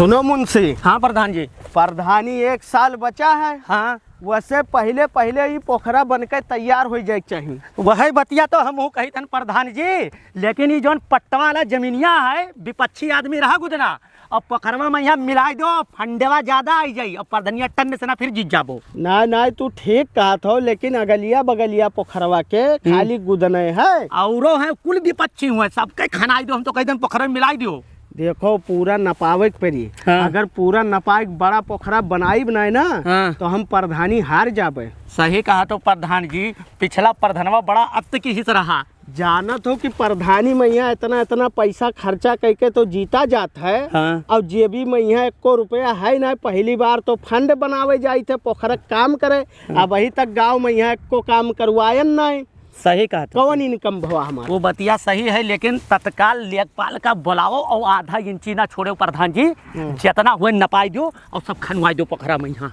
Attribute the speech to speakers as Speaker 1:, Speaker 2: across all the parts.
Speaker 1: सुनो मुंशी।
Speaker 2: हाँ प्रधान जी।
Speaker 1: प्रधानी 1 साल बचा है।
Speaker 2: हाँ
Speaker 1: वैसे पहले पहले ही पोखरा बनकर तैयार हो जाए चाहिए।
Speaker 2: वही बतिया तो हम कही थन प्रधान जी, लेकिन ये जौन पट्टा वाला जमीनिया है विपक्षी आदमी रहा गुदना, अब पोखरवा में यहाँ मिला दो फंडेवा ज्यादा आई जाई, अब प्रधानिया टन से ना फिर जीत जाबो।
Speaker 1: ना तू ठीक कहा था, लेकिन अगलिया बगलिया पोखरवा के खाली गुदने है
Speaker 2: औरो है कुल विपक्षी हुए, सबके खनाई दो, हम तो कही दिन पोखर में मिलाई दो।
Speaker 1: देखो पूरा नपावे के पड़ी।
Speaker 2: हाँ।
Speaker 1: अगर पूरा नपाए बड़ा पोखरा बनाई बनाए ना,
Speaker 2: हाँ।
Speaker 1: तो हम प्रधानी हार जाबे।
Speaker 2: सही कहा तो प्रधान जी, पिछला प्रधानवा बड़ा अत्त की हिस्सा रहा।
Speaker 1: जानत हो कि प्रधानी में यहाँ इतना इतना पैसा खर्चा करके तो जीता जाता है।
Speaker 2: हाँ।
Speaker 1: और जेबी में यहाँ 1 रुपया है ना, पहली बार तो फंड बनावे जाए थे पोखरा काम करे। अब अभी तक गांव में यहाँ 1 काम करवायन नहीं।
Speaker 2: सही कहा तो।
Speaker 1: कौन इनकम भवा हमारा?
Speaker 2: वो बतिया सही है, लेकिन तत्काल लेखपाल का बुलाओ और आधा इंची ना छोड़े प्रधान जी, जितना हुए नपाई दो और सब खनवाई दो पोखरा में यहाँ।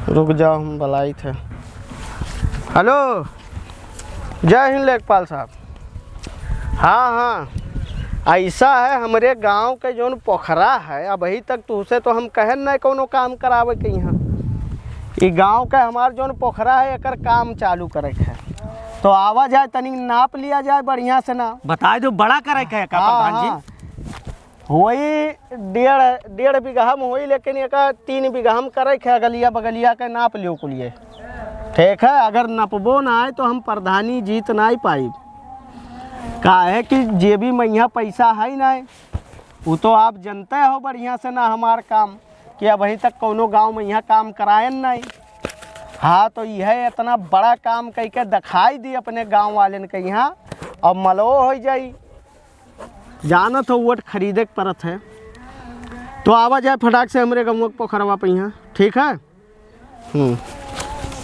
Speaker 1: रुक जाओ, हम बुलाई थे। हेलो, जय हिंद लेखपाल साहब। हाँ, ऐसा है हमारे गांव के जो पोखरा है, अब अभी तक तुझसे तो हम कहन नहीं कोनो काम करावे के यहाँ। ये गांव का हमार जो पोखरा है एकर काम चालू करे है, तो आवा जाए तनी नाप लिया जाए बढ़िया से ना।
Speaker 2: बताए दो बड़ा करे का प्रधान जी।
Speaker 1: वही 1.5 बीघा में हुई, लेकिन एक 3 बीघा में करे है। अगलिया बगलिया के नाप लियो को लिए ठीक है। अगर नपबो ना आए तो हम प्रधानी जीत नहीं पाई। का है कि जेबी में यहाँ पैसा है नहीं, वो तो आप जानते हो बढ़िया से ना हमार काम कि अब अभी तक कोनो गांव में यहाँ काम करायन नहीं। हाँ, तो यह इतना बड़ा काम करके दिखाई दी अपने गांव वाले के यहाँ, और मलो हो जाई। जानत हो वोट खरीदे के परत है, तो आवा जाए फटाक से हमारे गाँव के पोखरवा पे यहाँ, ठीक है।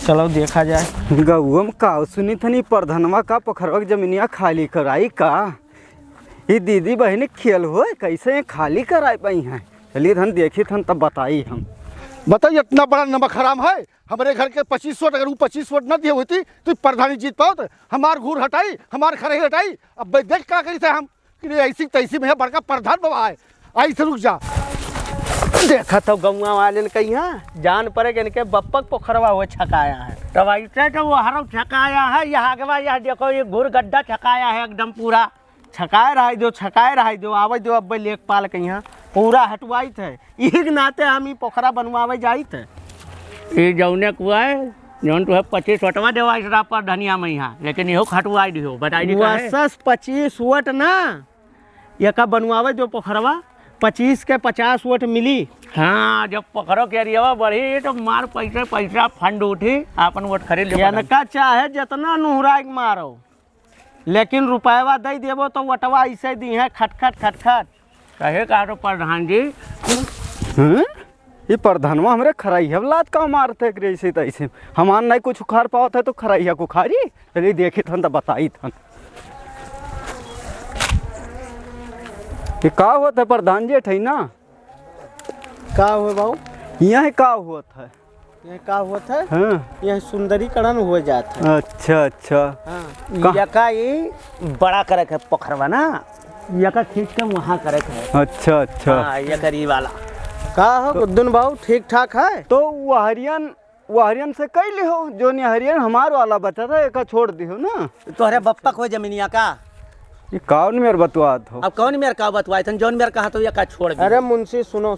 Speaker 1: चलो देखा जाए।
Speaker 3: गौम का सुनी थनी प्रधानवा का पोखरवा की जमीनिया खाली कराई का? ये दीदी बहनी खेल हो कैसे खाली कराई पाई हैं? चलिए धन देखी थन तब बताई हम।
Speaker 4: बताइए, इतना बड़ा नमक हराम है। हमारे घर के 25 वोट, अगर वो 25 वोट न दिए होती तो प्रधानी जीत पाओ। तो हमार घूर हटाई, हमार खरे हटाई। अब देख क्या करी थे हम कि ऐसी तैसी में बड़का प्रधान बाबा है। आई से रुक जा।
Speaker 1: देखा तो गाँव वाले के यहाँ जान पड़े कि इनके बप्पक पोखरवा हुए छकाया है।
Speaker 2: तब ऐसे तो वो हर छकाया है, यहाँ के बाद यहाँ देखो ये घूर गड्ढा छकाया है एकदम पूरा।
Speaker 1: छकाए रहा दो आवे दो। अब लेखपाल के यहाँ पूरा हटवाई थे, यही नाते हम ही पोखरा बनवावे जाई थे।
Speaker 2: ये जौने कुआ है जौन तो है 25 वटवा देवा इस पर धनिया में यहाँ, लेकिन यो खटवाई दियो बताई दी का
Speaker 1: 25 वोट ना, ये का बनवावे जो पोखरवा 25 के 50 वोट मिली।
Speaker 2: हाँ, जब पोखरों के एरिया बढ़ी तो मार पैसा फंड उठी, अपन वोट खरीद ले।
Speaker 1: इनका चाहे जितना नुहराई मारो, लेकिन रुपया दे देवो तो वटवा ऐसे दी है खटखट।
Speaker 2: कहे कहा तो प्रधान जी।
Speaker 3: ये प्रधानवा हमारे खराइया लाद का मारते ऐसे तैसे हमार नहीं कुछ उखाड़ पाओ थे तो खराइया को खारी। चलिए देखी थन तो बताई थन। ये का होता है प्रधान जी ठई ना?
Speaker 1: का हुए बाबू?
Speaker 3: यहाँ का हुआ था?
Speaker 1: ये का हुआ था?
Speaker 3: हाँ।
Speaker 1: यह सुंदरीकरण हो जाता है।
Speaker 3: अच्छा।
Speaker 1: हाँ। यका ये बड़ा करे है पोखरवा ना, यका खींच के वहाँ करे है।
Speaker 3: अच्छा।
Speaker 1: हाँ, ये करीब वाला का हो गुद्दुन बाबू ठीक ठाक है।
Speaker 3: तो वो हरियन से कई ले हो, जो नहीं हरियन हमार वाला बचा था एक छोड़ दी हो ना।
Speaker 2: तोहरे बप्पक हो जमीनिया का?
Speaker 3: ये कौन मेरे बतवा हो?
Speaker 2: अब कौन मेरे का बतवाए थे? जौन मेरे कहा तो ये का छोड़ दे।
Speaker 1: अरे मुंशी सुनो,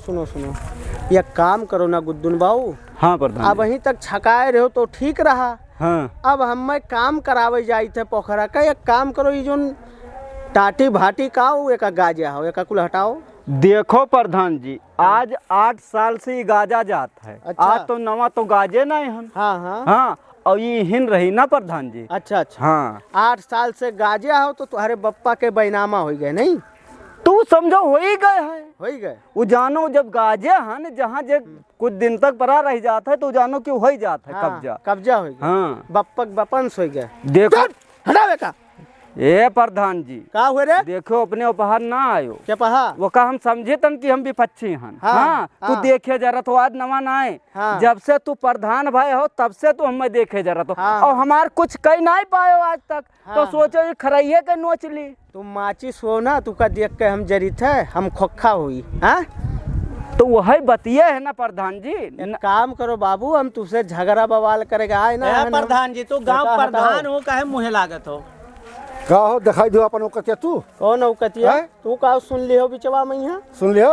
Speaker 1: ये काम करो ना गुद्दुन बाबू।
Speaker 3: हाँ प्रधान।
Speaker 1: अब वहीं तक छकाए रहो तो ठीक रहा।
Speaker 3: हाँ।
Speaker 1: अब हमें काम करावे जाई थे पोखरा का। एक काम करो, ये जो टाटी भाटी का हो एक गाजा हो, एक कुल हटाओ।
Speaker 3: देखो प्रधान जी, आज 8 साल से ये गाजा जाता है।
Speaker 1: अच्छा।
Speaker 3: आज तो नवा तो गाजे नहीं हम।
Speaker 1: हाँ।
Speaker 3: और ये हिन रही ना प्रधान जी।
Speaker 1: अच्छा।
Speaker 3: हाँ।
Speaker 1: 8 साल से गाजिया हो तो तुम्हारे बप्पा के बैनामा हो गए नहीं?
Speaker 3: तू समझो हो ही गए हैं।
Speaker 1: हो ही गए।
Speaker 3: वो जानो जब गाजे हैं जहाँ जब कुछ दिन तक पड़ा रह जाता है तो जानो कि हो ही जाता है।
Speaker 1: हाँ, कब्जा हो गया।
Speaker 3: हाँ।
Speaker 1: बप्पक बपंस हो गए।
Speaker 3: देखो
Speaker 1: हटावे का।
Speaker 3: ए प्रधान जी
Speaker 1: का हुए रे?
Speaker 3: देखो अपने उपहार ना आयो
Speaker 1: क्या पहा?
Speaker 3: वो का हम समझे तन कि हम विपक्षी हैं। हाँ। तू देखे जरा तो आज नवा ना आए।
Speaker 1: हाँ।
Speaker 3: जब से तू प्रधान भाई हो तब से तू हमें देखे जरा तो।
Speaker 1: हाँ।
Speaker 3: और हमार कुछ कहीं नहीं पायो आज तक।
Speaker 1: हाँ।
Speaker 3: तो सोचो ये खराइये के नोच ली।
Speaker 1: तुम माचिस हो ना, तू का देख के हम जरित है, हम खोखा हुई। हाँ
Speaker 3: तो वही बतिए है ना प्रधान जी।
Speaker 1: एक काम करो बाबू, हम तुझसे झगड़ा बवाल करेगा आए ना
Speaker 2: ए, प्रधान जी तू गांव
Speaker 1: हटाओ।
Speaker 2: प्रधान हो काहे मुहे लागत हो?
Speaker 4: का हो दिखाई दो अपन कतिया तू
Speaker 1: कौन औकतिया
Speaker 4: हैं?
Speaker 1: तू का सुन लियो बिचवा में यहाँ
Speaker 4: सुन लियो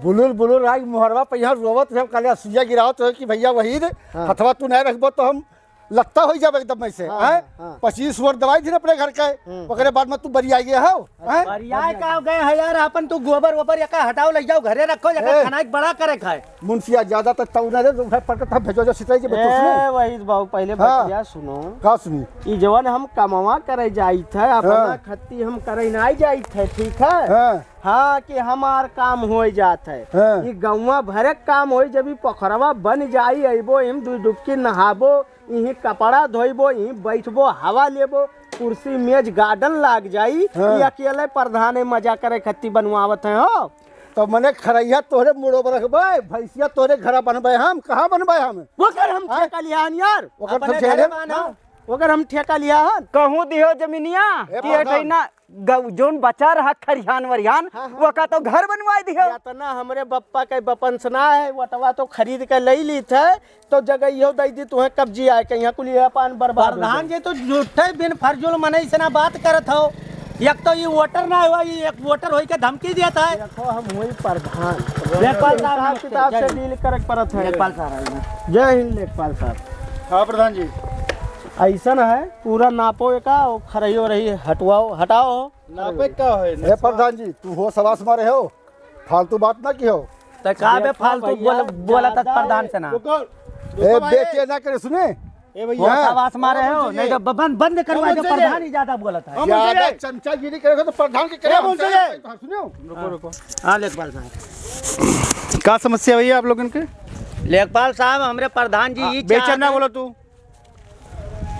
Speaker 4: बुलुल बुलुल राग मुहरवा पे यहाँ रोवत है कल सिया गिरावत है कि भैया वही दे हथवा तू नहीं रखबो तो हम लगता हो जाब एकदम ऐसे हैं 25 वर्ष दवाई थी ना अपने घर के ओकरे बाद में तू बरी आ गया हो हैं
Speaker 2: बरियाए का गए है यार, अपन तू गोबर वोबर यका हटाओ ले जाओ घरे रखो जका
Speaker 4: ए।
Speaker 2: खाना बड़ा करे खाए।
Speaker 4: मुंशिया ज्यादा तक तऊ ना दे तो भाई पड़कर हम भेजो जो सिटाई के बच्चों सुनो
Speaker 1: ए वही बाबू पहले
Speaker 4: हाँ।
Speaker 1: बतिया सुनो।
Speaker 4: का सुनी
Speaker 1: ई जवन हम कमवा करे जाई थे अपना खत्ती हम करे नहीं जाई थे, ठीक है
Speaker 4: हैं
Speaker 1: हाँ कि हमार काम हो जात है
Speaker 4: हाँ।
Speaker 1: ई गौवा भरे काम हो जब ई पोखरवा बन जाई अइबो इम दू डुबकी नहाबो यही कपड़ा धोइबो यही बैठबो हवा लेबो कुर्सी मेज गार्डन लाग जाई
Speaker 4: हाँ।
Speaker 1: ई अकेले प्रधान मजा करे खत्ती बनवावत है हो।
Speaker 4: तो मने खरैया तोरे मुड़ो पर रखबे भैंसिया तोरे घर बनबे हम कहाँ बनबे हम
Speaker 1: ओकर हम ठेका लियान यार,
Speaker 4: ओकर तो
Speaker 2: अपने
Speaker 4: जेल
Speaker 2: घरे
Speaker 4: है
Speaker 2: मानो।
Speaker 1: ओकर हम ठेका लियान।
Speaker 3: कहूँ दियो जमीनिया
Speaker 4: ए
Speaker 3: कि
Speaker 4: प्रधान।
Speaker 3: ना जोन बचा रहा खरिहान वरिहान वो का तो घर बनवाई दियो।
Speaker 1: यातना हमरे बप्पा के बपंसना है वटवा तो खरीद के ले ली थे तो जगह यो दई दी तुम्हें कब्जी आए के यहाँ कुल ये पान बर्बाद हो
Speaker 2: प्रधान जी तो झूठे बिन फर्जुल मने से ना बात करत हो। एक तो ये वोटर ना हुआ, ये एक वोटर होई के धमकी देता है।
Speaker 1: देखो हम हुई प्रधान
Speaker 2: लेखपाल साहब
Speaker 1: हिसाब किताब से डील करे परत है।
Speaker 2: लेखपाल साहब
Speaker 1: जय हिंद लेखपाल साहब।
Speaker 4: हाँ प्रधान जी
Speaker 1: ऐसा है पूरा नापो एका और खरहियो रही हटवाओ हटाओ
Speaker 4: नापे का है ए प्रधान जी तू हो सवास मारे हो फालतू बात ना की हो
Speaker 2: तो का बे फालतू बोला था प्रधान से ना
Speaker 4: ए बेटे ना करे सुने ए
Speaker 2: वो
Speaker 4: भैया
Speaker 2: आवाज मारे हो नहीं तो बंद करवा दो, प्रधान ही ज्यादा बोला था।
Speaker 4: ज्यादा चमचागिरी करेगा तो प्रधान के करे हमसे सुनियो रुको रुको
Speaker 2: हाँ लेखपाल साहब।
Speaker 5: का समस्या भैया आप लोगन के?
Speaker 2: लेखपाल साहब हमरे प्रधान जी ये
Speaker 5: बेचैन ना बोलो तू।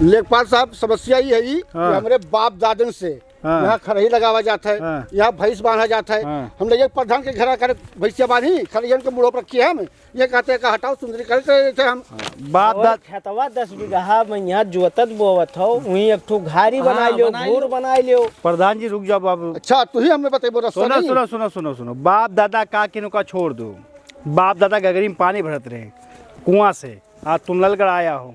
Speaker 4: लेखपाल साहब समस्या ये है कि
Speaker 5: हाँ।
Speaker 4: हमारे बाप दादन से
Speaker 5: हाँ।
Speaker 4: यहाँ खरही लगावा जाता है
Speaker 5: हाँ।
Speaker 4: यहाँ भैंस बांधा जाता है
Speaker 5: हाँ।
Speaker 4: हम लोग प्रधान के घर आकर भैंसिया बांधी खरियन के मुड़ो पर रखी है हम ये कहते हैं कि हटाओ सुंदरी करते थे हम
Speaker 5: बाप
Speaker 1: और
Speaker 5: दाद
Speaker 1: खेतवा 10 बीघा में यहाँ जोतत बोवत हो वहीं एक ठो घारी बना लियो घूर बना लियो।
Speaker 5: प्रधान जी रुक जाओ बाबू।
Speaker 4: अच्छा तू ही हमें बताइए रास्ता
Speaker 5: सुनो
Speaker 4: नहीं
Speaker 5: सुनो सुनो सुनो सुनो बाप दादा का किनो का छोड़ दो। बाप दादा गगरी में पानी भरत रहे कुआं से, आज तुम नल कर आया हो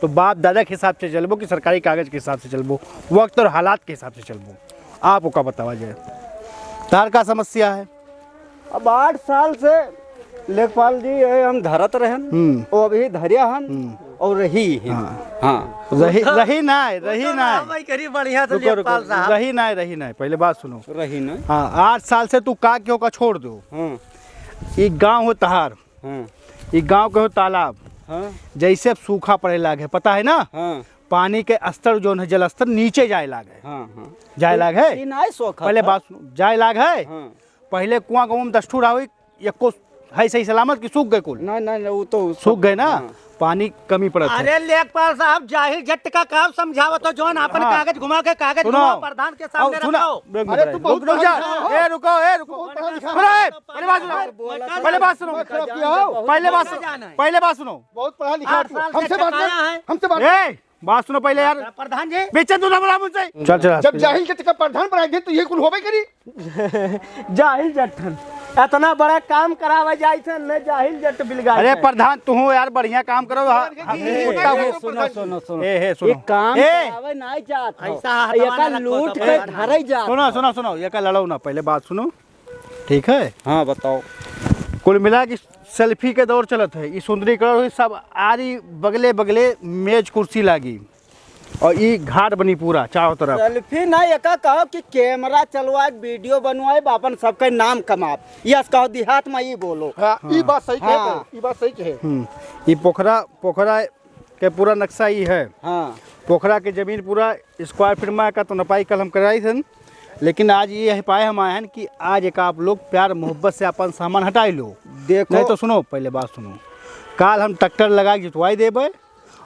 Speaker 5: तो बाप दादा के हिसाब से चलबो कि सरकारी कागज के हिसाब से चलबो, वक्त और हालात के हिसाब से चलबो। आपको का बतावा जाए तार का समस्या है?
Speaker 3: अब 8 साल से लेखपाल जी ये हम धरत रहन और अभी धरिया हन और रही हैं। हाँ
Speaker 5: रही ना
Speaker 2: भाई करी बढ़िया से
Speaker 5: रुको
Speaker 2: लेखपाल साहब।
Speaker 5: रही ना पहले बात सुनो।
Speaker 3: रही ना।
Speaker 5: हाँ 8 साल से तू का क्यों का छोड़ दो।
Speaker 3: हाँ
Speaker 5: ये गांव हो तहार,
Speaker 3: हाँ
Speaker 5: ये गांव के हो तालाब,
Speaker 3: हाँ
Speaker 5: जैसे अब सूखा पड़े लागे पता है ना,
Speaker 3: हाँ
Speaker 5: पानी के स्तर जो है जल स्तर नीचे जाए लाग है।
Speaker 3: हाँ हाँ
Speaker 5: जाए लाग है
Speaker 3: ई नाय सोखा
Speaker 5: पहले बात सुनो, जाए लाग है।
Speaker 3: हाँ
Speaker 5: पहले कुआं गाँव में 10 ठूर हुई एको है सही सलामत कि सूख गए कुल?
Speaker 3: नहीं नहीं वो तो
Speaker 5: सूख गए ना, पानी कमी पड़त है।
Speaker 2: अरे लेखपाल साहब जाहिर जट का काम समझावत हो जोन अपन
Speaker 5: हाँ।
Speaker 2: कागज घुमा के कागज
Speaker 5: सुनो।
Speaker 2: घुमाओ प्रधान के सामने
Speaker 5: अब सुनो,
Speaker 2: रखो।
Speaker 4: अरे तू बहुत
Speaker 5: रुक जा,
Speaker 4: पढ़ा लिखा हो।
Speaker 5: ए रुको सुनो, पहले बात सुनो, पहले बात सुनो, पहले बात सुनो, पहले बात सुनो,
Speaker 4: बहुत पढ़ा लिखा है
Speaker 2: 8
Speaker 4: तू।
Speaker 2: साल से
Speaker 4: हमसे बात
Speaker 2: ठकाया
Speaker 4: कर
Speaker 2: है।
Speaker 4: हमसे बात
Speaker 5: ए बात सुनो पहले यार,
Speaker 2: प्रधान जी
Speaker 5: बेचन तू ना बोला मुझसे। चल चल
Speaker 4: जब जाहिल के का प्रधान बनाए तो ये कुल होबे करी
Speaker 1: जाहिल जट्ठन इतना बड़ा काम करावा जाई थे न जाहिल जट बिलगा।
Speaker 5: अरे प्रधान तू हो यार बढ़िया काम करो।
Speaker 3: सुनो सुनो सुनो
Speaker 5: ए सुनो,
Speaker 3: एक काम
Speaker 5: ए
Speaker 3: करावे नहीं जात हो।
Speaker 2: ऐसा हथवा
Speaker 3: एका
Speaker 2: ना रखो
Speaker 3: लूट
Speaker 2: तो
Speaker 3: के
Speaker 2: प्रधान।
Speaker 3: धरई जात।
Speaker 5: सुनो सुनो सुनो, ये का लड़ो ना, पहले बात सुनो ठीक है।
Speaker 3: हाँ बताओ।
Speaker 5: कुल मिला कि सेल्फी के दौर चलत है, ये सुंदरीकरण हुई सब आरी बगले बगले मेज कुर्सी लागी और ये घाट बनी पूरा चारों तरफ।
Speaker 3: सेल्फी नहीं एका कहो कि कैमरा चलवाए वीडियो बनवाए अपन सबके नाम कमाप यस कहो देहात में ये बोलो।
Speaker 4: हाँ ये बात सही कहे
Speaker 3: हाँ।
Speaker 4: ये बात सही कहे
Speaker 5: ये पोखरा के पूरा नक्शा ये है।
Speaker 3: हाँ
Speaker 5: पोखरा के जमीन पूरा स्क्वायर फीट में का तो नपाई कल हम कराई थे, लेकिन आज ये पाए हम आए हैं कि आज एक आप लोग प्यार मोहब्बत से अपन सामान हटाई लो।
Speaker 3: देखो
Speaker 5: नहीं तो सुनो पहले बात सुनो, काल हम ट्रैक्टर लगा के जुतवाई देबे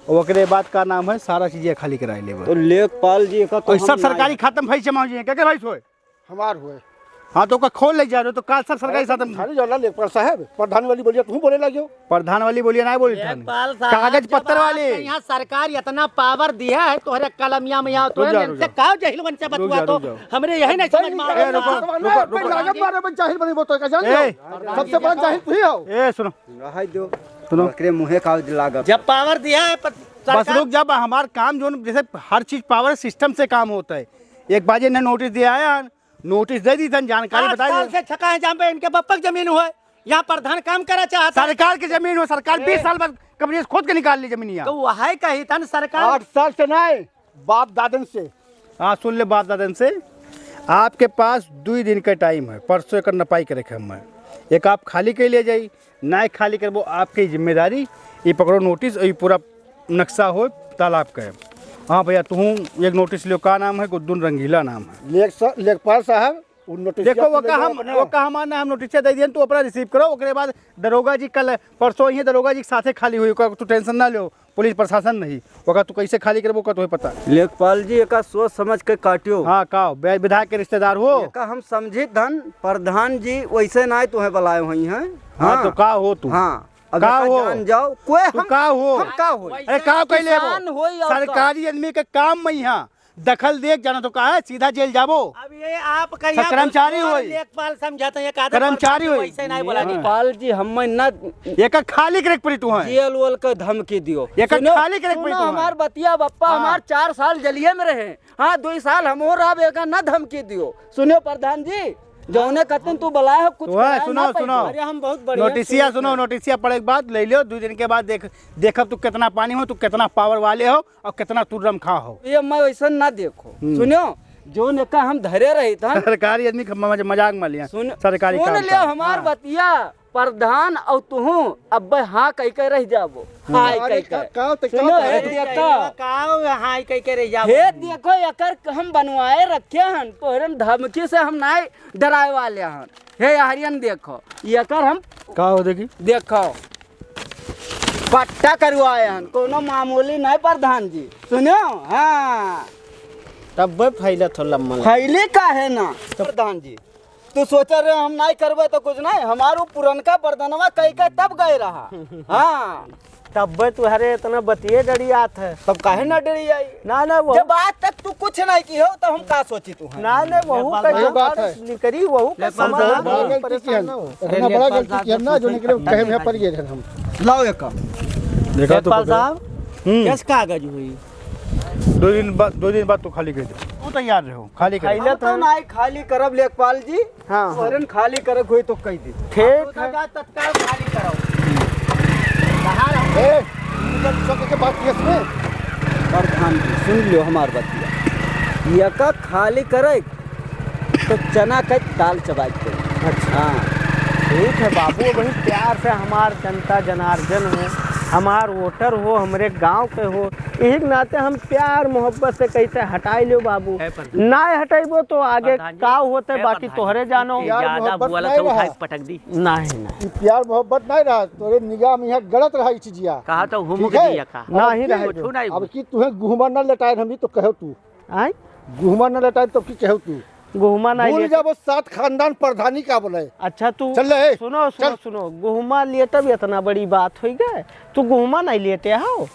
Speaker 5: और ओकरे बाद का नाम है सारा चीजें खाली कराई लेबे।
Speaker 3: तो लेखपाल जी का
Speaker 5: तो सब सरकारी खातम भाई जमा हो जाए क्या भाई सोए
Speaker 4: हमार हुए
Speaker 5: हाँ तो का खोल ले जा रहे हो तो काल सब सरकारी साधन
Speaker 4: खाली जाला लेखपाल साहब प्रधान वाली बोलिए तू बोले लगे
Speaker 5: प्रधान वाली बोलिए ना बोली थाने।
Speaker 2: लेखपाल साहब,
Speaker 5: कागज
Speaker 2: जब
Speaker 5: पत्र वाले
Speaker 2: आपके यहाँ सरकार इतना पावर दिया है तोहरे कलमिया में यहाँ तो
Speaker 5: रुक जाओ,
Speaker 2: इनसे का जहिलवन से बतुआ तो
Speaker 5: रुक जाओ।
Speaker 2: हमरे यही नहीं समझ में आ रहा।
Speaker 4: जाहिल बनी वो तो का जान लो सबसे बड़ा जाहिल तू ही हो।
Speaker 5: ए सुनो
Speaker 3: रहा दो सुनो एकरे मुहे का लागत
Speaker 2: जब पावर दिया है
Speaker 5: बस रुक जब हमार काम जो जैसे हर चीज पावर सिस्टम से काम होता है। एक बाजे ने नोटिस दिया है, नोटिस दे दी थन, जानकारी
Speaker 2: 8
Speaker 5: बता
Speaker 2: साल
Speaker 5: दी।
Speaker 2: से छका है जहाँ पे इनके बप्पा की जमीन हुआ है, यहाँ प्रधान काम करा चाहता है।
Speaker 5: सरकार की जमीन हो, सरकार 20 साल बाद कब्जे खोद के निकाल ली जमीन
Speaker 2: तो वह कही था सरकार
Speaker 4: 8 साल से नहीं बाप दादन से।
Speaker 5: हाँ सुन ले बात दादन से, आपके पास 2 दिन का टाइम है, परसों एक नपाई करे हम एक आप खाली के ले जाई ना खाली कर वो आपकी जिम्मेदारी। ये पकड़ो नोटिस, ये पूरा नक्शा हो तालाब का है। हाँ भैया तू एक नोटिस लियो, का नाम है गुद्दुन रंगीला नाम है।
Speaker 4: लेखपाल साहब उन नोटिस
Speaker 5: देखो वो का हमारा हम नोटिस दे दिए, तू अपना रिसीव करो। ओकरे बाद दरोगा जी कल परसों ही दरोगा जी के साथे खाली हुई, तू टेंशन ना लो, पुलिस प्रशासन नहीं होगा, तू कैसे खाली करबो का तुम्हें पता।
Speaker 3: लेखपाल जी एका सोच समझ के काटियो।
Speaker 5: हाँ का विधायक के रिश्तेदार हो
Speaker 3: एका हम समझी धन प्रधान जी वैसे ना तुम्हें बुलाए हुई हैं।
Speaker 5: हाँ तो का हो तू
Speaker 3: हाँ
Speaker 5: का
Speaker 3: अगर
Speaker 5: हो
Speaker 3: जान जाओ कोई
Speaker 5: तू
Speaker 3: हम
Speaker 5: का हो
Speaker 3: हम का हो
Speaker 5: अरे का कैले
Speaker 3: किसान होई और का।
Speaker 5: सरकारी आदमी के काम में यहाँ दखल देख जाना तो का है सीधा जेल जाबो।
Speaker 2: अब ये आप कहीं
Speaker 5: सब कर्मचारी होई।
Speaker 2: लेखपाल समझाते हैं एक
Speaker 5: कर्मचारी होई।
Speaker 2: वैसे नहीं बोला
Speaker 3: लेखपाल जी हम ना
Speaker 5: एक खाली करे पड़ी तू है,
Speaker 3: जेल वोल के धमकी दियो।
Speaker 5: एक
Speaker 3: सुनो,
Speaker 5: खाली करे पड़ी
Speaker 3: सुनो,
Speaker 5: तू है।
Speaker 3: हमार बतिया बप्पा
Speaker 5: हाँ।
Speaker 3: हमार 4 साल जलिये में रहे। हाँ 2 साल हम और अब एक ना धमकी दियो। सुनो प्रधान जी जौने कहते तू बुलाए हो कुछ
Speaker 5: तो है,
Speaker 3: कराए
Speaker 5: सुनो
Speaker 3: ना
Speaker 5: सुनो
Speaker 2: अरे हम बहुत बढ़िया
Speaker 5: नोटिसिया सुनो, नोटिसिया पड़े के बाद ले लियो, 2 दिन के बाद देखब तू कितना पानी हो, तू कितना पावर वाले हो और कितना तू रमखा हो।
Speaker 3: ये मैं वैसा ना देखो। सुनो जो नेका हम धरे रही था
Speaker 5: सरकारी आदमी मजाक में लिया
Speaker 3: सुन
Speaker 5: सरकारी
Speaker 3: सुन
Speaker 5: काम
Speaker 3: ले
Speaker 5: का।
Speaker 3: हमार बतिया प्रधान और तू अब हाँ कह के रह जाबो। हाय कह के सुनो हे देखो
Speaker 2: हाय कह के रह जाओ।
Speaker 3: हे देखो एकर हम बनवाए रखे हन तोहरन धमकी से हम ना डराए वाले हन। हे हरियन देखो एकर हम
Speaker 5: का हो देखी
Speaker 3: देखो पट्टा करवाए हन, कोनो मामूली नहीं प्रधान जी। सुनो हाँ
Speaker 1: तब फैले थो लम्बा
Speaker 3: फैली का है ना प्रधान जी। तू सोचा रहे हम नहीं करबे तो कुछ नहीं, हमारो पुरनका प्रधानवा कह के तब गए रहा। हाँ
Speaker 1: तब तुहरे इतना बतिये डरियात है।
Speaker 3: तब काहे ना डरी आई।
Speaker 1: ना वो
Speaker 3: जब आज तक तू कुछ नहीं की हो तो हम का सोची तू है।
Speaker 1: ना वहू
Speaker 4: वही बात है।
Speaker 1: निकरी वहू का समाधान हो, परेशान ना हो।
Speaker 4: इतना बड़ा गलती किया ना जो निकले कहे में पड़ गए हम।
Speaker 3: लाओ एक
Speaker 5: देखा तो
Speaker 2: लेखपाल साहब किस कागज हुई
Speaker 5: 2 दिन बाद तू खाली कर दे, तू तैयार रहो खाली कर।
Speaker 3: हम तो नहीं खाली करब लेखपाल जी।
Speaker 1: हाँ
Speaker 3: वरन खाली करब हुई तो कह दी।
Speaker 1: ठीक है।
Speaker 2: तत्काल खाली कराओ।
Speaker 4: ए सब के बात केस में
Speaker 3: प्रधान जी सुन लियो हमार बतिया यका खाली करे तो चना का दाल चबाई के।
Speaker 1: अच्छा
Speaker 3: हाँ
Speaker 1: ठीक है बाबू, वही प्यार से हमार जनता जनार्दन हो, हमार वोटर हो, हमारे गांव के हो, यही के नाते हम प्यार मोहब्बत से कैसे हटाई लो बाबू। ना हटाइबो तो आगे का होते बाकी तोहरे जानो।
Speaker 2: ज्यादा बोला तो उठाई पटक दी।
Speaker 1: नहीं नहीं
Speaker 4: प्यार मोहब्बत नहीं रहा तोरे निगाह में यहाँ गलत रहा चीजिया।
Speaker 2: कहा तो हुमुक
Speaker 4: ठीक है?
Speaker 2: दिया का
Speaker 1: नहीं रहे
Speaker 2: छू नहीं
Speaker 4: अब की तुहे गुहमा न लटाए हम तो कहो तू
Speaker 1: आई
Speaker 4: गुहमा न लटाए तो की कहो तू
Speaker 1: गुहमा नहीं
Speaker 4: भूल
Speaker 1: लिए।
Speaker 4: जा वो 7 खानदान प्रधानी का बोले।
Speaker 1: अच्छा तू
Speaker 4: चल ले
Speaker 1: सुनो सुनो
Speaker 4: चल।
Speaker 1: सुनो गुहमा लिए तब इतना बड़ी बात हो गए, तू गुहमा नहीं लेते हो।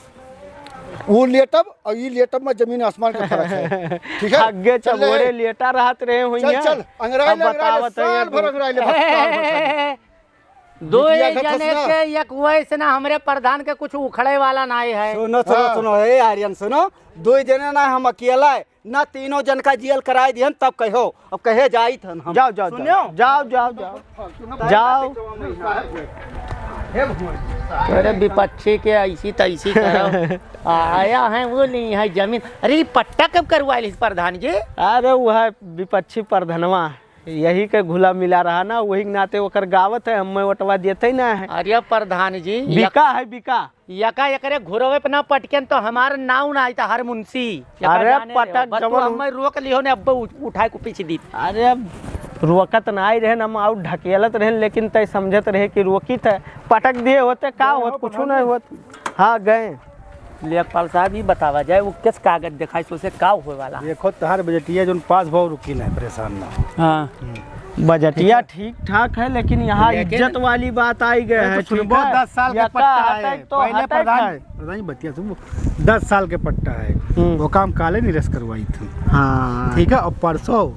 Speaker 4: वो लेटब और ये लेटब में जमीन आसमान का फर्क है। ठीक है
Speaker 1: आगे
Speaker 4: चल ले।
Speaker 1: चबोरे लेटा रहत रहे हुई
Speaker 4: चल चल अंग्राई ले साल भर अंग्राई ले
Speaker 2: दो
Speaker 4: बिटिया का
Speaker 2: जने
Speaker 4: फसना।
Speaker 2: के एक वैसे ना हमरे प्रधान के कुछ उखड़े वाला नहीं है।
Speaker 3: सुनो सुनो
Speaker 4: हाँ।
Speaker 3: सुनो हे आर्यन सुनो 2 जने ना हम अकेला है ना 3 जन का जेल कराए दिहन तब कहो अब कहे जाई थन हम।
Speaker 1: जाओ जाओ
Speaker 3: सुनियो
Speaker 1: जाओ जाओ जाओ जाओ।
Speaker 2: अरे विपक्षी के ऐसी तैसी करो आया है वो नहीं है जमीन। अरे पट्टा कब करवाइल प्रधान जी?
Speaker 1: अरे वह विपक्षी प्रधनवा यही के घुला मिला रहा ना, वही के नाते ओकर गावत है, हमें वटवा देते ना है।
Speaker 2: अरे प्रधान जी
Speaker 1: बिका है बिका।
Speaker 2: यका एकरे घुरवे पे ना पटकेन तो हमार नाव ना आईता हर मुंशी।
Speaker 1: अरे पटक जवन
Speaker 2: हमें रोक लियो ने अब उठाए को पीछे दी।
Speaker 1: अरे अब रोकत ना आई रहे हम आउ ढकेलत रहे, लेकिन तय समझत रहे कि रोकित है, पटक दिए होते का होत कुछ नहीं होत। हाँ गए।
Speaker 2: लेखपाल साहब ही बतावा जाए वो किस कागज दिखाई सो से का होए वाला।
Speaker 5: देखो तहार बजटिया जो पास भाव रुकी ना परेशान ना हो।
Speaker 2: हाँ
Speaker 1: बजटिया ठीक ठाक है, लेकिन यहाँ इज्जत वाली बात आई गई है।
Speaker 5: सुनो,
Speaker 1: ठीक
Speaker 5: बहुत
Speaker 1: है?
Speaker 5: 10 साल का
Speaker 1: यक्का
Speaker 5: पट्टा है।
Speaker 1: हटक तो
Speaker 5: पहले
Speaker 1: हटक
Speaker 5: प्रधान
Speaker 1: है।
Speaker 5: प्रधान जी बतिया सुनो, 10 साल के पट्टा है। वो काम काले निरस्त करवाई थी।
Speaker 1: हाँ
Speaker 5: ठीक है। और परसों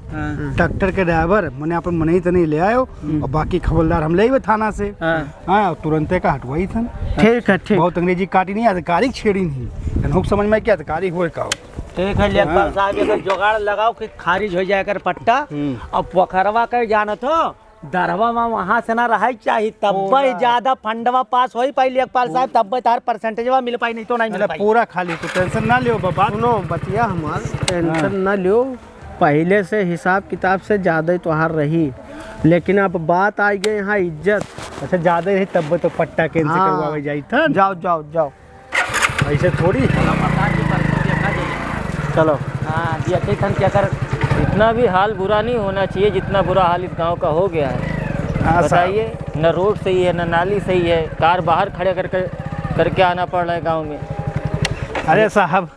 Speaker 5: ट्रैक्टर के ड्राइवर मैंने अपन मनई तो नहीं ले आयो, और बाकी खबरदार हम ले आए थाना से। हाँ, तुरंते का हटवाई था।
Speaker 1: ठीक है ठीक।
Speaker 5: बहुत अंग्रेजी काटी नहीं, आधिकारिक छेड़ी नहीं। लोग समझ में क्या अधिकारी हो का हो।
Speaker 2: ठीक है लेखपाल साहब, अगर जुगाड़ लगाओ कि खारिज हो जाए कर पट्टा। अब पोखरवा कर जाना तो दरवा में वहाँ से ना रहा चाहिए, तब ज्यादा फंडवा पास हो पाई लेखपाल साहब, तब तार परसेंटेजवा मिल पाई, नहीं तो नहीं मिल पाई।
Speaker 5: पूरा खाली तो टेंशन ना लियो बाबा।
Speaker 1: सुनो बतिया हमार टेंशन न लियो, पहले से हिसाब किताब से ज़्यादा तोहार रही, लेकिन अब बात आई गई यहाँ इज्जत।
Speaker 5: अच्छा ज्यादा रही तब तो पट्टा कैंसिल
Speaker 1: हाँ।
Speaker 5: करवावे जाई था।
Speaker 1: जाओ जाओ जाओ,
Speaker 5: ऐसे थोड़ी।
Speaker 1: चलो।
Speaker 6: हाँ देखिए खन क्या कर, इतना भी हाल बुरा नहीं होना चाहिए जितना बुरा हाल इस गांव का हो गया है।
Speaker 5: हाँ,
Speaker 6: बताइए, न रोड सही है न नाली सही है, कार बाहर खड़े करके आना पड़ रहा है गांव में।
Speaker 5: अरे साहब,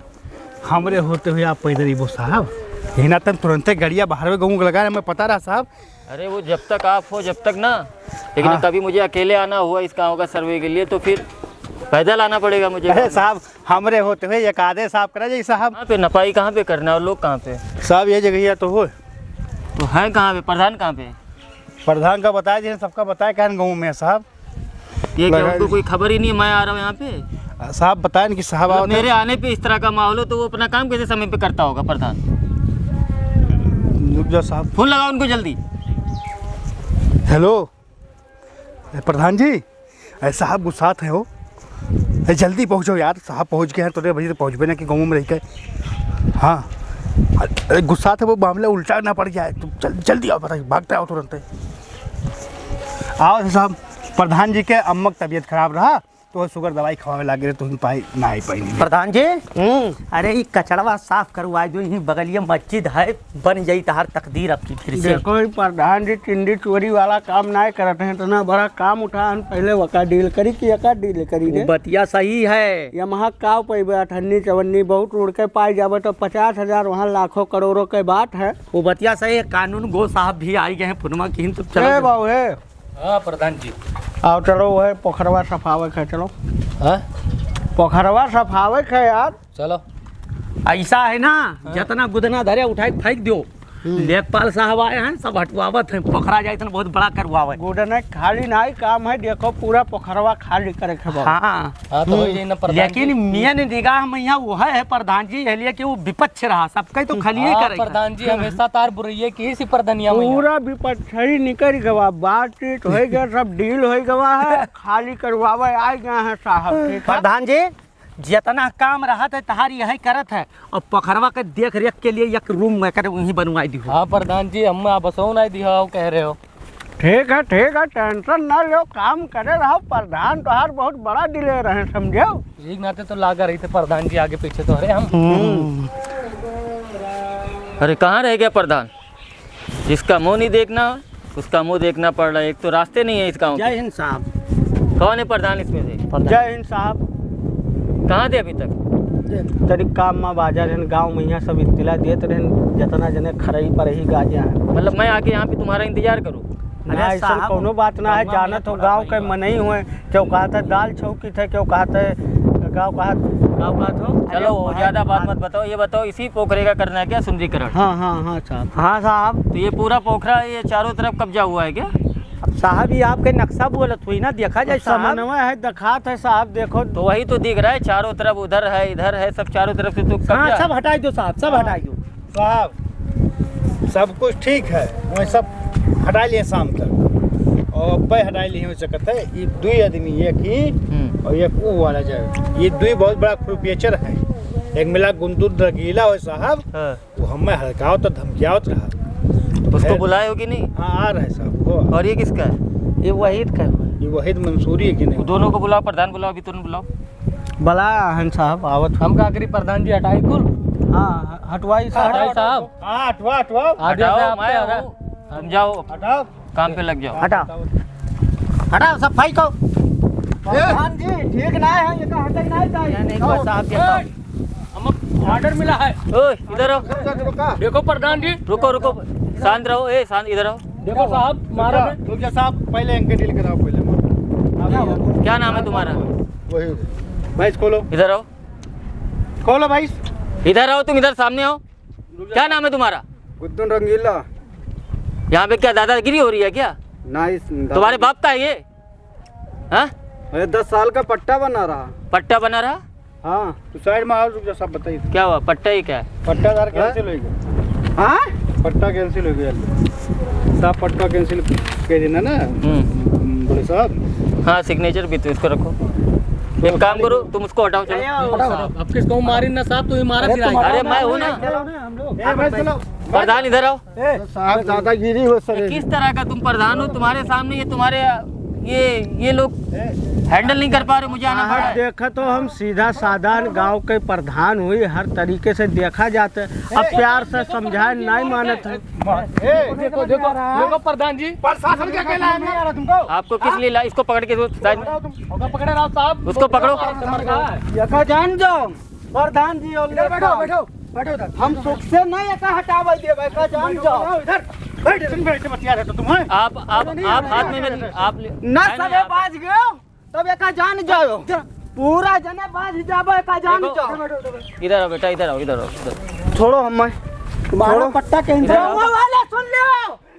Speaker 5: हमरे होते हुए आप पैदल ही वो साहब, हिना तन तुरंत गड़िया बाहर में गाँव लगा, हमें पता रहा साहब।
Speaker 6: अरे वो जब तक आप हो जब तक ना, लेकिन
Speaker 5: हाँ।
Speaker 6: कभी मुझे अकेले आना हुआ इस गांव का सर्वे के लिए तो फिर पैदल आना पड़ेगा मुझे।
Speaker 5: अरे साहब, हमरे होते हुए एक आधे साहब करा जाइए साहब।
Speaker 6: कहाँ पे नपाई, कहाँ पे करना है और लोग कहाँ पे
Speaker 5: साहब ये जगह तो हो,
Speaker 6: तो हैं कहाँ पे, प्रधान कहाँ पे?
Speaker 5: प्रधान का बताया जी, सबका बताया क्या गाँव में है साहब।
Speaker 6: ये क्या
Speaker 5: लगा
Speaker 6: उनको कोई खबर ही नहीं है मैं आ रहा हूँ यहाँ पे?
Speaker 5: साहब बताया कि साहब आओ।
Speaker 6: मेरे आने पे इस तरह का माहौल हो तो वो अपना काम कैसे समय पे करता होगा प्रधान?
Speaker 5: रुक जाओ साहब।
Speaker 6: फोन लगाओ उनको जल्दी।
Speaker 5: हेलो प्रधान जी, अरे साहब गुस्सात है हो, अरे जल्दी पहुँचो यार, साहब पहुँच गए हैं, थोड़े बजे तो पहुँच भी ना कि गाँव में रह के। हाँ अरे गुस्सात है, वो मामला उल्टा ना पड़ जाए, तुम जल्दी आओ, बताइए भागते आओ तुरंत। आओ साहब, प्रधान जी के अम्मा की तबीयत खराब रहा तो शुगर दवाई खवावे लागे तो पाई ना आई पाई।
Speaker 2: प्रधान जी अरे ये कचड़वा साफ करवा दो, यहीं बगलिया मस्जिद है, बन जाई तहार तकदीर आपकी फिर से।
Speaker 1: देखो ये प्रधान जी टिंडी चोरी वाला काम ना करते हैं, इतना बड़ा काम उठा पहले वका डील करी कि एका डील करी
Speaker 2: वो
Speaker 1: रे।
Speaker 2: बतिया सही है।
Speaker 1: या वहाँ काव पैबे अठन्नी चवन्नी बहुत उड़ के पाई जाबे तो 50,000 वहाँ लाखों करोड़ों के बात है।
Speaker 2: वो बतिया सही है। कानून गो साहब भी आई गए हैं फुनमा की, तो
Speaker 1: ए
Speaker 2: चलो।
Speaker 1: बाबू है,
Speaker 6: हाँ प्रधान जी।
Speaker 1: आओ चलो वो है पोखरवा सफावे है, चलो
Speaker 6: हाँ
Speaker 1: पोखरवा सफावे है यार।
Speaker 6: चलो।
Speaker 2: ऐसा है ना, जितना गुदना धरे उठाए फेंक दो। लेखपाल साहब आए हैं, सब हटवावत हैं, पोखरा जाए तो बहुत बड़ा करवावे।
Speaker 1: गोडन खाली नहीं काम है, देखो पूरा पोखरवा खाली करे के बा।
Speaker 2: हाँ
Speaker 6: तो हो जाए ना प्रधान
Speaker 2: लेकिन मेन निगाह में यहाँ वो है प्रधान जी, इसलिए कि वो विपक्ष रहा, सबका तो खाली करे।
Speaker 6: प्रधान जी हमेशा तार बुरैये की सी प्रधानिया
Speaker 1: पूरा विपक्षी निकल गवा, बातचीत हो गया, सब डील हो गवा है, खाली करवावे आए गए हैं साहब। ठीक है?
Speaker 2: प्रधान जी जितना काम रहा था तहार यही करत है, और पोखरवा के देख रेख के लिए एक रूम में कर वहीं बनवाई दी।
Speaker 6: हाँ प्रधान जी, हम बसो नहीं दिया कह रहे हो।
Speaker 1: ठीक है टेंशन ना लो, काम करे रहो। प्रधान तो हर बहुत बड़ा दिले रहे, समझो।
Speaker 6: एक नाते तो लागा रही थे प्रधान जी, आगे पीछे तो अरे हम। अरे कहाँ रह गया प्रधान? जिसका मुंह नहीं देखना उसका मुंह देखना पड़ रहा है। एक तो रास्ते नहीं है इस गाँव
Speaker 1: जय हिंद साहब।
Speaker 6: के। कौन है प्रधान इसमें से?
Speaker 1: जय हिंद साहब।
Speaker 6: कहाँ थे अभी तक?
Speaker 1: तरी काम में बाजा रहन, गाँव में यहाँ सब इत्तिला देते रहन, जितना जने खरई पर ही गाजा है।
Speaker 6: मतलब मैं आके यहाँ पे तुम्हारा इंतजार करूँ?
Speaker 1: ना ऐसा कोनो बात ना है, जानत हो गांव के मनई हुए, क्यों कहता दाल छौकी थे, क्यों कहता गाँव कहत हो।
Speaker 6: चलो ज्यादा बात मत बताओ, ये बताओ इसी पोखरे का करना है क्या सुंदरीकरण?
Speaker 1: हाँ साहब। हाँ साहब।
Speaker 6: तो ये पूरा पोखरा ये चारों तरफ कब्जा हुआ है क्या?
Speaker 2: अब साहब ये आपके नक्शा बोलत हुई ना, देखा जाए साहब।
Speaker 1: समन्वय है, दिखात है साहब, देखो।
Speaker 6: तो वही तो दिख रहा है, चारों तरफ उधर है इधर है, सब चारों तरफ से तो
Speaker 2: हाँ
Speaker 6: कब्जा
Speaker 2: सब हटाई दो साहब, सब हटाई दो।
Speaker 5: साहब सब कुछ ठीक है, वही सब हटा लिए शाम तक, और पे हटा लिए हो सकता है। ये दुई आदमी, एक ही और एक वो वाला जाए, ये दुई बहुत बड़ा खुरपियचर है। एक मिला गुंदुर दगीला हो साहब, वो हमें हल्काओ तो धमकियावत रहा।
Speaker 6: उसको बुलाए हो कि नहीं?
Speaker 5: हाँ आ रहे साहब वो।
Speaker 6: और ये किसका है?
Speaker 1: ये वहीद का
Speaker 5: ये वहीद मंसूरी है कि नहीं?
Speaker 6: दोनों को बुलाओ, प्रधान बुलाओ, अभी तुरंत बुलाओ।
Speaker 1: बला हन साहब आवत।
Speaker 6: हम का करी प्रधान जी? हटाई कुल।
Speaker 1: हाँ हटवाई साहब।
Speaker 6: साहब
Speaker 5: हाँ हटवा
Speaker 6: हटाओ, मैं हूँ। तुम जाओ
Speaker 5: हटाओ,
Speaker 6: काम पे लग जाओ।
Speaker 2: हटाओ सफाई को।
Speaker 1: प्रधान जी ठीक ना है, ये तो हटाई नहीं चाहिए।
Speaker 2: साहब देखो,
Speaker 6: ऑर्डर मिला है। ओए इधर आओ।
Speaker 5: रुका।
Speaker 6: देखो प्रधान जी, रुको रुको, शांत रहो। ए शांत, इधर आओ। देखो साहब मारा
Speaker 5: रुक जा साहब, पहले इनके डील कराओ पहले।
Speaker 6: क्या नाम है तुम्हारा?
Speaker 4: वही
Speaker 5: भाई खोलो,
Speaker 6: इधर आओ,
Speaker 5: खोलो भाई।
Speaker 6: इधर आओ, तुम इधर सामने आओ। क्या नाम है तुम्हारा?
Speaker 3: गुद्दुन रंगीला।
Speaker 6: यहाँ पे क्या दादागिरी हो रही है क्या?
Speaker 3: नाइस।
Speaker 6: तुम्हारे बाप का है ये? हाँ,
Speaker 3: अरे 10 साल का पट्टा बना रहा।
Speaker 6: पट्टा बना रहा?
Speaker 3: हाँ।
Speaker 5: तो साइड में आओ, रुक जा साहब, बताइए
Speaker 6: क्या हुआ? पट्टा ही क्या है?
Speaker 5: पट्टादार कैंसिल हो गया।
Speaker 3: हाँ
Speaker 5: पट्टा कैंसिल हो गया साहब, पट्टा कैंसिल कह देना ना बड़े साहब।
Speaker 6: हाँ, सिग्नेचर भी तो इसको रखो। एक काम करो, तुम उसको हटाओ, चलो।
Speaker 2: अब किसको मारी ना साहब, तो ही मारा फिर आएगा।
Speaker 6: अरे मैं हूँ ना।
Speaker 5: चलो
Speaker 6: प्रधान इधर आओ।
Speaker 4: साहब दादागिरी हो सर।
Speaker 6: किस तरह का तुम प्रधान हो? तुम्हारे सामने ये तुम्हारे ये लोग हैंडल नहीं कर पा रहे, मुझे आना पड़ा है।
Speaker 1: देखा तो हम सीधा साधारण गांव के प्रधान हुई, हर तरीके से देखा जाता है। अब प्यार से समझाए नहीं मानत है।
Speaker 2: देखो देखो देखो प्रधान जी,
Speaker 5: प्रशासन क्या कहना है, नहीं आ रहा तुमको?
Speaker 6: आपको किस लिए ला? इसको पकड़ के दो साइड में।
Speaker 2: पकड़े रहो साहब,
Speaker 6: उसको पकड़ो।
Speaker 3: यका जान जाओ प्रधान जी। और
Speaker 5: बैठो बैठो बैठो इधर।
Speaker 3: हम सुख से नहीं यका हटावे देवे, यका जान जाओ।
Speaker 5: इधर बैठ, तुम बैठ के बतिया रहे तो तुम हैं।
Speaker 6: आप हाथ में आप
Speaker 3: न सबे बाज गयो तब यका जान जाओ। पूरा जने बाज जाबो, यका जान जाओ।
Speaker 6: इधर आओ बेटा, इधर आओ, इधर आओ, इधर।
Speaker 3: छोड़ो हम
Speaker 1: तुम्हारा पट्टा कैंसिल।
Speaker 6: इधर आओ।
Speaker 3: वाले सुन लो,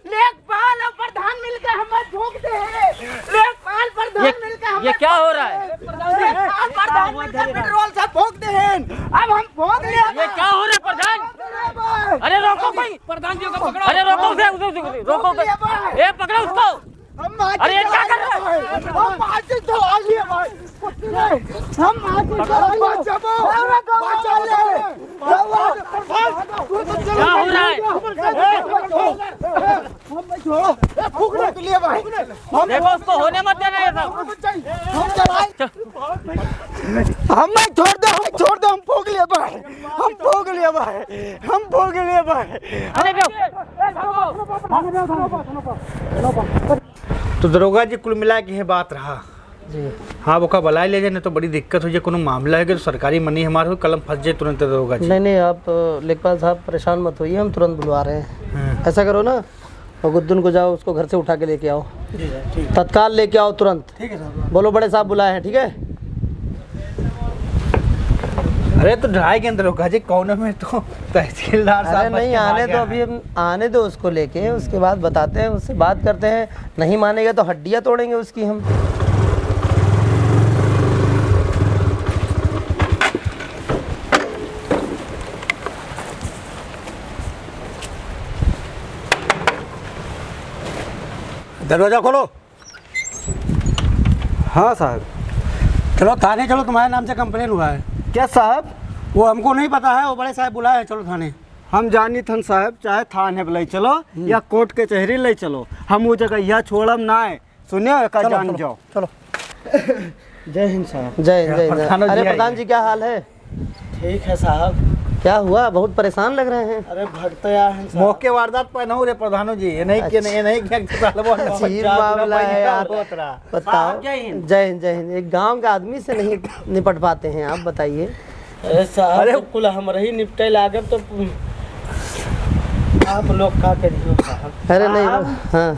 Speaker 3: लेखपाल और प्रधान मिलकर हमें ठोक दे हैं। लेखपाल प्रधान मिलकर
Speaker 6: ये क्या हो रहा है?
Speaker 3: लेखपाल प्रधान मिलकर पेट्रोल से ठोक दे हैं। अब हम ठोक ले।
Speaker 6: ये क्या हो रहा है प्रधान? अरे रोको भाई,
Speaker 2: प्रधान जी को पकड़ो।
Speaker 6: अरे रोको उसे, रोको। ए पकड़ो उसको। अरे ये क्या कर रहे हो?
Speaker 3: हम आज तो आइए भाई, हम आज तो आइए। बचाओ, बचा ले।
Speaker 6: क्या हो रहा है?
Speaker 3: हम छोड़ो, फूकने के लिए भाई।
Speaker 6: देखो उसको होने मत देना ये सब।
Speaker 3: हम नहीं छोड़ दो, हम फूक लिए भाई, हम फूक लिए भाई, हम फूक लिए भाई।
Speaker 6: अरे
Speaker 5: तो दरोगा जी कुल मिला के ये बात रहा जी। हाँ वो का बुलाए ले जाए, नहीं तो बड़ी दिक्कत हो जाए। कोनो मामला है कि तो सरकारी मनी हमारे हो, कलम फंस जाए तुरंत दरोगा जी।
Speaker 1: नहीं आप लेखपाल साहब परेशान मत होइए, हम तुरंत बुलवा रहे हैं। ऐसा करो ना, और गुद्दुन को जाओ, उसको घर से उठा के लेके आओ, तत्काल लेके आओ तुरंत।
Speaker 5: ठीक है साहब।
Speaker 1: बोलो बड़े साहब बुलाए हैं, ठीक है?
Speaker 5: अरे तो ढाई के अंदर होगा जी, कौन में तो तहसीलदार साहब।
Speaker 1: अरे नहीं आने दो, अभी हम आने दो उसको लेके, उसके बाद बताते हैं, उससे बात करते हैं। नहीं मानेगा तो हड्डियाँ तोड़ेंगे उसकी हम।
Speaker 2: दरवाजा खोलो।
Speaker 3: हाँ साहब।
Speaker 2: चलो थाने चलो, तुम्हारे नाम से कंप्लेन हुआ है।
Speaker 3: क्या साहब?
Speaker 2: वो हमको नहीं पता है, वो बड़े साहब बुलाए हैं, चलो थाने।
Speaker 3: हम जानी थन साहब, चाहे थाने ले चलो या कोर्ट के चहरी ले चलो, हम वो जगह यह छोड़म ना है। सुनिए का जान जाओ।
Speaker 2: चलो।
Speaker 1: जय हिंद साहब। जय हिंद, जय हिंद। अरे प्रधान जी क्या हाल है?
Speaker 3: ठीक है साहब।
Speaker 1: क्या हुआ? बहुत परेशान लग रहे हैं।
Speaker 3: अरे भगत यार हैं साहब।
Speaker 5: मौके वारदात पर न रे प्रधानो जी, ये नहीं कि ये नहीं कि
Speaker 1: अजीब मामला है यार। बताओ। जय हिंद, जय हिंद। एक गांव के आदमी से नहीं निपट पाते हैं, आप बताइए।
Speaker 3: अरे साहब, अरे कुल हमारे ही निपटे लागे तो आप लोग का करियो साहब।
Speaker 1: अरे नहीं, हाँ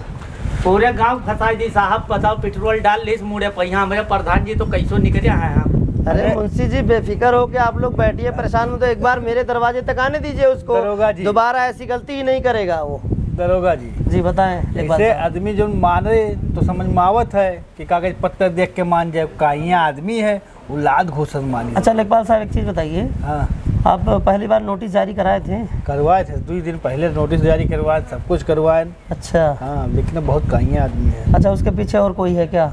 Speaker 2: पूरे गांव फंसाई दी साहब, बताओ पेट्रोल डाल ली इस मुड़े पर। यहाँ हमारे प्रधान जी तो कैसो निकले हैं हम।
Speaker 1: अरे मुंशी जी बेफिक्र हो के आप लोग बैठिए, परेशान हो तो एक बार मेरे दरवाजे तक आने दीजिए उसको।
Speaker 5: दरोगा जी।
Speaker 1: दोबारा ऐसी गलती ही नहीं करेगा वो।
Speaker 5: दरोगा जी
Speaker 1: जी बताएं। एक बात
Speaker 5: ऐसे आदमी जो माने तो समझ में आवत है कि कागज पत्तर देख के मान जाए, काइया आदमी है वो लाद घोषण मानी।
Speaker 1: अच्छा लेखपाल साहब एक चीज़ बताइए,
Speaker 5: हाँ
Speaker 1: आप पहली बार नोटिस जारी कराए थे?
Speaker 5: करवाए थे, 2 दिन पहले नोटिस जारी करवाए, सब कुछ करवाए।
Speaker 1: अच्छा।
Speaker 5: हाँ लेकिन बहुत काइया आदमी है।
Speaker 1: अच्छा उसके पीछे और कोई है क्या?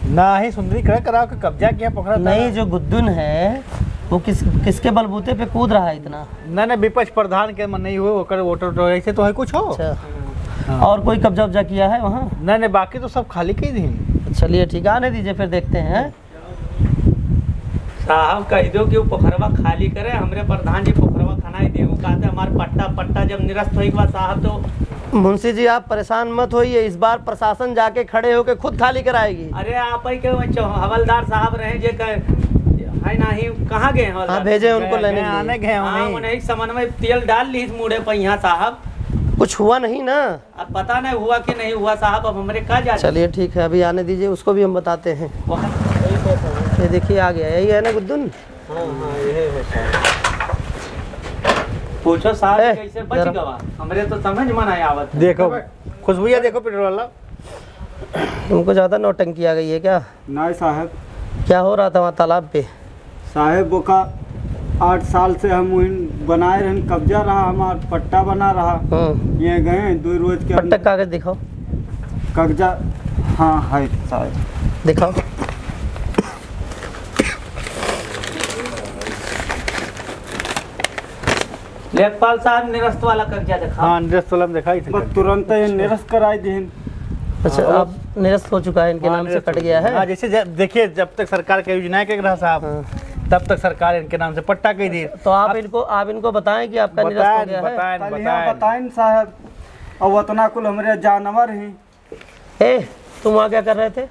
Speaker 5: ना ही सुंदरी करा के कब्जा किया, पकड़ा था।
Speaker 1: नहीं, जो गुद्दुन है वो किसके बलबूते पे कूद रहा है इतना?
Speaker 5: ना विपक्ष प्रधान के मन नहीं हुए, वो कर वोटर ऐसे तो है कुछ हो।
Speaker 1: अच्छा।
Speaker 5: हाँ।
Speaker 1: और कोई कब्जा वब्जा किया है वहाँ?
Speaker 5: नहीं बाकी तो सब खाली के ही दिन।
Speaker 1: चलिए ठीक है, आने दीजिए फिर देखते हैं।
Speaker 2: साहब कह दो कि वो पोखरवा खाली करे, हमरे प्रधान जी पोखरवा खाना दे। वो कहते हमारे पट्टा जब निरस्त होगा साहब तो।
Speaker 1: मुंशी जी आप परेशान मत होइए, इस बार प्रशासन जाके खड़े होके खुद खाली कराएगी।
Speaker 2: अरे आप ही के हवलदार साहब रहे जे है नहीं, कहाँ गए हैं?
Speaker 1: हाँ भेजे उनको लेने के लिए।
Speaker 5: आने गए
Speaker 2: हाँ, उन्हें समन्वय तेल डाल ली इस मुड़े पर यहाँ साहब।
Speaker 1: कुछ हुआ नहीं ना?
Speaker 2: अब पता नहीं हुआ कि नहीं हुआ साहब, अब हमारे कहा जा।
Speaker 1: चलिए ठीक है, अभी आने दीजिए, उसको भी हम बताते हैं। ये देखिए आ गया, यही है ना गुद्दुन?
Speaker 2: पूछो साहब
Speaker 1: ए,
Speaker 2: कैसे बच
Speaker 1: जरा।
Speaker 2: गवा, हमरे तो समझ में नहीं आवत।
Speaker 5: देखो खुशबुया, देखो पेट्रोल वाला।
Speaker 1: तुमको ज़्यादा नौटंकी आ गई है क्या?
Speaker 3: नहीं साहब,
Speaker 1: क्या हो रहा था वहाँ तालाब पे?
Speaker 3: साहब वो का 8 साल से हम वहीं बनाए रहन, कब्जा रहा हमार, पट्टा बना रहा। ये गए 2 रोज के
Speaker 1: पट्टा कागज दिखाओ,
Speaker 3: कब्जा। हाँ है साहब,
Speaker 1: दिखाओ।
Speaker 2: लेखपाल साहब निरस्त वाला कब्जा दिखा।
Speaker 5: हाँ निरस्त वाला में दिखाई
Speaker 3: बस तुरंत ही निरस्त कराई दीन।
Speaker 1: अच्छा, अब निरस्त हो चुका है, इनके नाम से कट गया है।
Speaker 5: हाँ जैसे देखिए, जब तक सरकार के योजनाएं के रहा साहब, तब तक सरकार इनके नाम से पट्टा कही दी।
Speaker 1: तो आप इनको बताएं कि आपका निरस्त हो गया है।
Speaker 3: बताएं साहब, और उतना कुल हमारे जानवर ही।
Speaker 1: ए, तुम वहाँ क्या कर रहे थे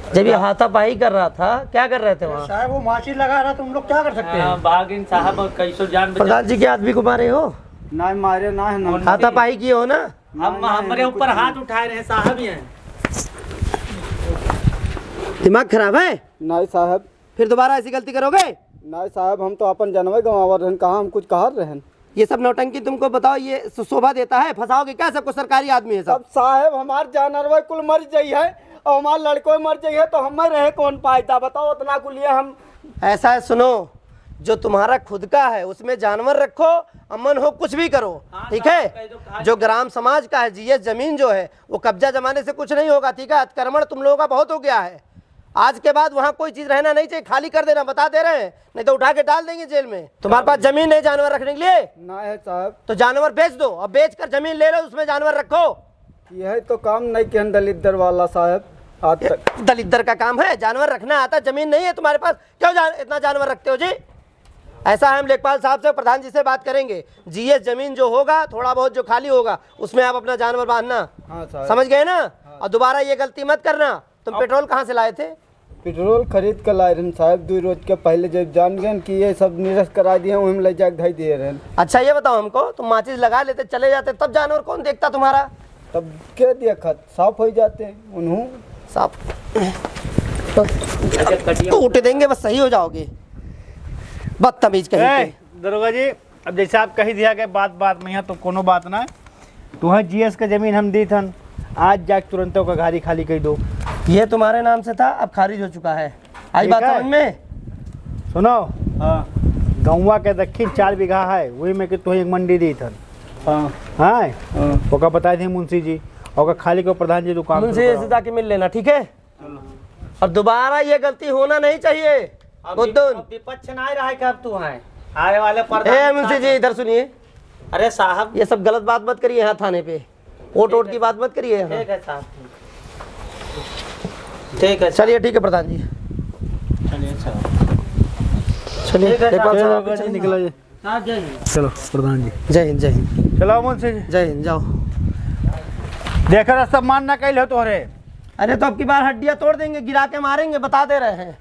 Speaker 1: जब ये हाथापाई कर रहा था? क्या कर रहे थे वहाँ?
Speaker 5: साहब वो माची लगा रहा, तुम लोग क्या कर सकते हैं?
Speaker 2: बागिन साहब कैसो जान बचा।
Speaker 1: प्रधान जी के आदमी को मारे हो?
Speaker 3: नहीं मारे ना है ना।
Speaker 1: हाथापाई किए हो ना?
Speaker 2: हम हमारे ऊपर हाथ उठाए रहे साहब। ये
Speaker 1: दिमाग खराब है?
Speaker 3: नहीं साहब,
Speaker 1: फिर दोबारा ऐसी गलती करोगे?
Speaker 3: नहीं साहब, हम तो अपन जानवर गंवावर रहन, कहाँ हम कुछ कहा रहन।
Speaker 1: ये सब नौटंकी तुमको बताओ, ये शोभा देता है? फंसाओगे क्या सबको? सरकारी आदमी है सब।
Speaker 3: अब साहब हमार जानवर कुल मर जाई है और हमार लड़को मर जाई है, तो हमें रहे कौन पायता? बताओ, उतना कुल ये हम।
Speaker 1: ऐसा है, सुनो, जो तुम्हारा खुद का है उसमें जानवर रखो, अमन हो, कुछ भी करो, ठीक है? जो ग्राम समाज का है, जीएस जमीन जो है, वो कब्जा जमाने से कुछ नहीं होगा, ठीक है? अतिक्रमण तुम लोगों का बहुत हो गया है। आज के बाद वहाँ कोई चीज रहना नहीं चाहिए, खाली कर देना, बता दे रहे हैं, नहीं तो उठा के डाल देंगे जेल में। तुम्हारे पास जमीन नहीं जानवर रखने के लिए?
Speaker 3: ना है साहब।
Speaker 1: तो जानवर बेच दो, अब बेच कर जमीन ले लो, उसमें जानवर रखो।
Speaker 3: यह तो काम नहीं किया दलित दर वाला साहब आज तक।
Speaker 1: दलित का काम है, जानवर रखना आता, जमीन नहीं है तुम्हारे पास, क्यों इतना जानवर रखते हो जी? ऐसा है, हम लेखपाल साहब से, प्रधान जी से बात करेंगे। जीएस जमीन जो होगा, थोड़ा बहुत जो खाली होगा, उसमें आप अपना जानवर बांधना।
Speaker 3: हाँ साहब,
Speaker 1: समझ गए ना? और दोबारा ये गलती मत करना। तुम पेट्रोल कहाँ से लाए थे?
Speaker 3: पेट्रोल खरीद कर लाए रहन साहब, 2 रोज के पहले जब जान गए कि ये सब निरस्त करा दिए, वहीं ले जाके धाई दिए रहन।
Speaker 1: अच्छा ये बताओ हमको, तुम माचिस लगा लेते चले जाते, तब जानवर कौन देखता तुम्हारा?
Speaker 3: तब क्या दिया खत साफ हो जाते हैं उन्हों।
Speaker 1: साफ टूट देंगे, बस सही हो जाओगे। बदतमीज कहीं के।
Speaker 5: दरोगा जी, अब जैसे आप कही दिया गया, बात में यहाँ तो कोनो बात ना, तुम्हें जीएस का जमीन हम दी थन, आज जाके तुरंत का गाड़ी खाली कर दो।
Speaker 1: ये तुम्हारे नाम से था, अब खारिज हो चुका है। आई बात समझ में?
Speaker 5: सुनो, हाँ, गौवा के दक्षिण 4 बीघा है, वही में कि तुम्हें एक मंडी दी थन।
Speaker 3: हाँ
Speaker 5: हाँ, ओका बताए थे मुंशी जी, और खाली को प्रधान जी दुकान
Speaker 1: मुंशी से जाके मिल लेना, ठीक है? और दोबारा ये गलती होना नहीं चाहिए।
Speaker 2: विपक्ष ना रहा है, अब तू है आए वाले
Speaker 1: ए मुंशी जी, इधर सुनिए।
Speaker 2: अरे साहब,
Speaker 1: ये सब गलत बात मत करिए यहाँ थाने पे, ओट की बात मत करिए यहाँ।
Speaker 2: ठीक है साहब, ठीक है।
Speaker 1: चलिए ठीक है प्रधान जी, चलिए लेखपाल साहब आप
Speaker 5: निकला जी। चलो प्रधान जी,
Speaker 1: जय हिंद, जय हिंद,
Speaker 5: चलो मुंशी जी,
Speaker 1: जय हिंद, जाओ।
Speaker 5: देखो रास्ता मान ना कैल हो तोहरे।
Speaker 1: अरे तो अब की बार हड्डियां तोड़ देंगे, गिरा के मारेंगे, बता दे रहे हैं।